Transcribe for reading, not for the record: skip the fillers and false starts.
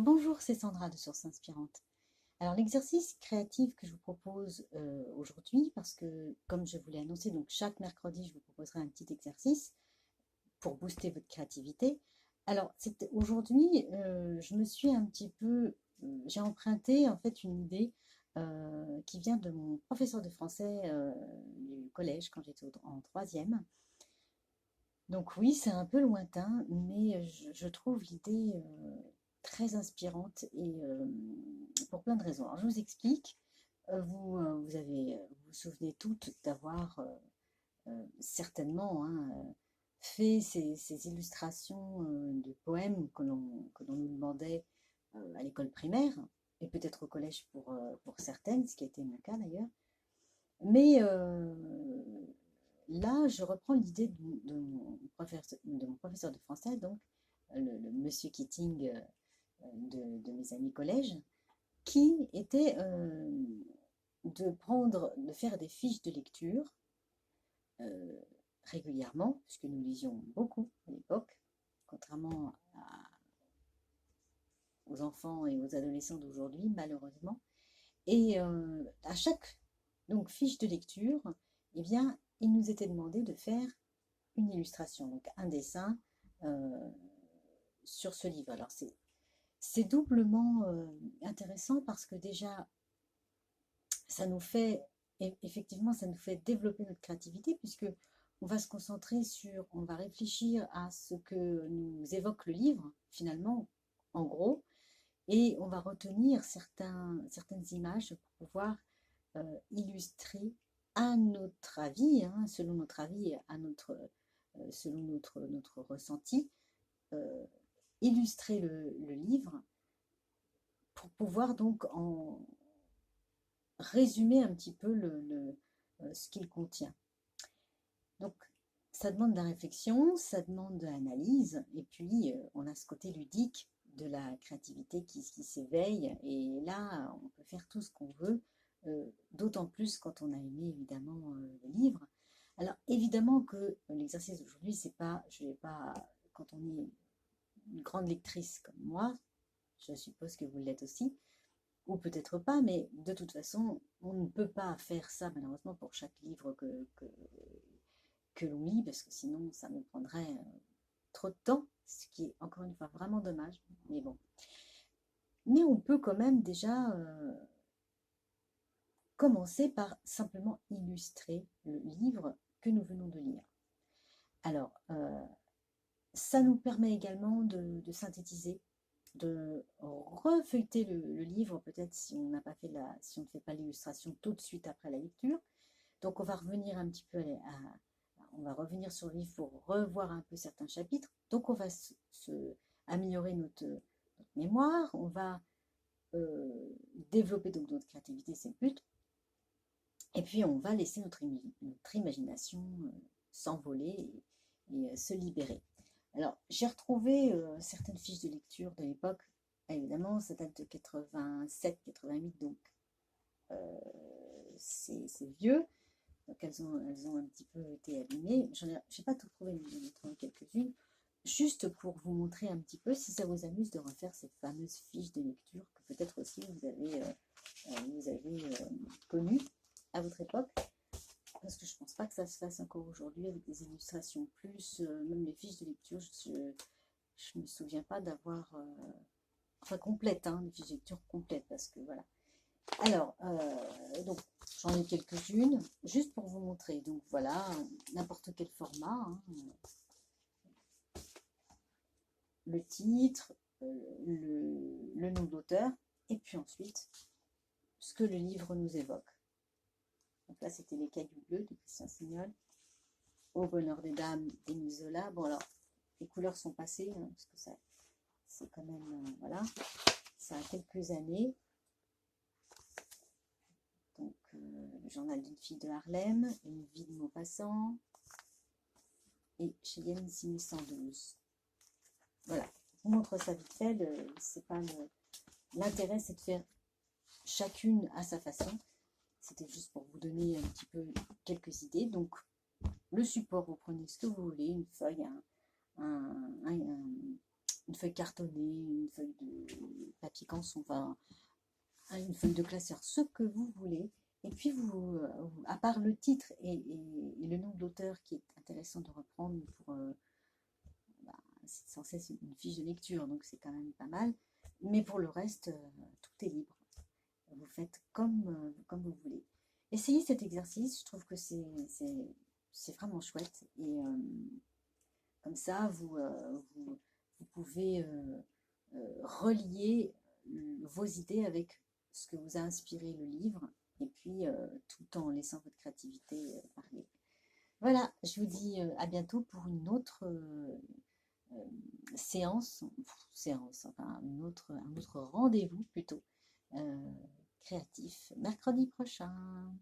Bonjour, c'est Sandra de Source Inspirante. Alors l'exercice créatif que je vous propose aujourd'hui, parce que comme je vous l'ai annoncé, donc chaque mercredi je vous proposerai un petit exercice pour booster votre créativité. Alors aujourd'hui, je me suis un petit peu, j'ai emprunté en fait une idée qui vient de mon professeur de français du collège quand j'étais en troisième. Donc oui, c'est un peu lointain, mais je trouve l'idée très inspirante et pour plein de raisons. Alors je vous explique. Vous vous souvenez toutes d'avoir certainement fait ces illustrations de poèmes que l'on nous demandait à l'école primaire et peut-être au collège pour certaines, ce qui a été mon cas d'ailleurs. Mais là, je reprends l'idée de mon professeur de français, donc le monsieur Keating de mes amis collège, qui était de faire des fiches de lecture euh, régulièrement, puisque nous lisions beaucoup à l'époque, contrairement aux enfants et aux adolescents d'aujourd'hui, malheureusement. Et à chaque donc, fiche de lecture, eh bien, il nous était demandé de faire une illustration, donc un dessin euh, sur ce livre. Alors c'est doublement intéressant parce que déjà, ça nous fait, effectivement, ça nous fait développer notre créativité puisque on va se concentrer on va réfléchir à ce que nous évoque le livre, finalement, en gros, et on va retenir certaines images pour pouvoir illustrer à notre avis, selon notre avis, selon notre ressenti, euh, illustrer le livre pour pouvoir donc en résumer un petit peu ce qu'il contient. Donc, ça demande de la réflexion, ça demande de l'analyse, et puis on a ce côté ludique de la créativité qui s'éveille, et là, on peut faire tout ce qu'on veut, d'autant plus quand on a aimé évidemment le livre. Alors, évidemment que l'exercice d'aujourd'hui, c'est pas, je vais pas, quand on est une grande lectrice comme moi, je suppose que vous l'êtes aussi, ou peut-être pas, mais de toute façon, on ne peut pas faire ça malheureusement pour chaque livre que l'on lit, parce que sinon ça nous prendrait trop de temps, ce qui est encore une fois vraiment dommage. Mais bon. Mais on peut quand même déjà commencer par simplement illustrer le livre que nous venons de lire. Alors, ça nous permet également de synthétiser, de refeuilleter le livre, peut-être si on n'a pas fait si on ne fait pas l'illustration tout de suite après la lecture. Donc on va revenir un petit peu on va revenir sur le livre pour revoir un peu certains chapitres. Donc on va améliorer notre mémoire, on va développer donc notre créativité, c'est le but. Et puis on va laisser notre imagination s'envoler et se libérer. Alors j'ai retrouvé certaines fiches de lecture de l'époque. Évidemment, ça date de 87-88, donc c'est vieux. Donc elles ont un petit peu été abîmées. Je n'ai pas tout trouvé, mais j'en ai trouvé quelques-unes. Juste pour vous montrer un petit peu, si ça vous amuse de refaire cette fameuse fiche de lecture que peut-être aussi vous avez connue à votre époque. Parce que je ne pense pas que ça se fasse encore aujourd'hui avec des illustrations. Plus, même les fiches de lecture, je ne me souviens pas d'avoir... enfin, complète, les fiches de lecture complètes, parce que voilà. Alors, donc, j'en ai quelques-unes, juste pour vous montrer. Donc voilà, n'importe quel format. Le titre, le nom d'auteur, et puis ensuite, ce que le livre nous évoque. Donc là, c'était Les Cailloux Bleus de Christian Signol. Au bonheur des dames d'Émile Zola. Bon, alors, les couleurs sont passées, parce que ça, c'est quand même, voilà, ça a quelques années. Donc, le journal d'une fille de Harlem, Une vie de Maupassant, et Cheyenne 6112. Voilà, je vous montre ça vite fait. L'intérêt, c'est de faire chacune à sa façon. C'était juste pour vous donner un petit peu quelques idées. Donc, le support, vous prenez ce que vous voulez, une feuille, une feuille cartonnée, une feuille papier canson, enfin, une feuille de classeur, ce que vous voulez. Et puis, à part le titre et le nom de l'auteur qui est intéressant de reprendre pour... bah, c'est censé être une fiche de lecture, donc c'est quand même pas mal. Mais pour le reste, tout est libre. Vous faites comme vous voulez. Essayez cet exercice, je trouve que c'est vraiment chouette. Et comme ça, vous pouvez relier vos idées avec ce que vous a inspiré le livre, et puis tout en laissant votre créativité parler. Voilà, je vous dis à bientôt pour une autre enfin un autre rendez-vous plutôt créatif, mercredi prochain.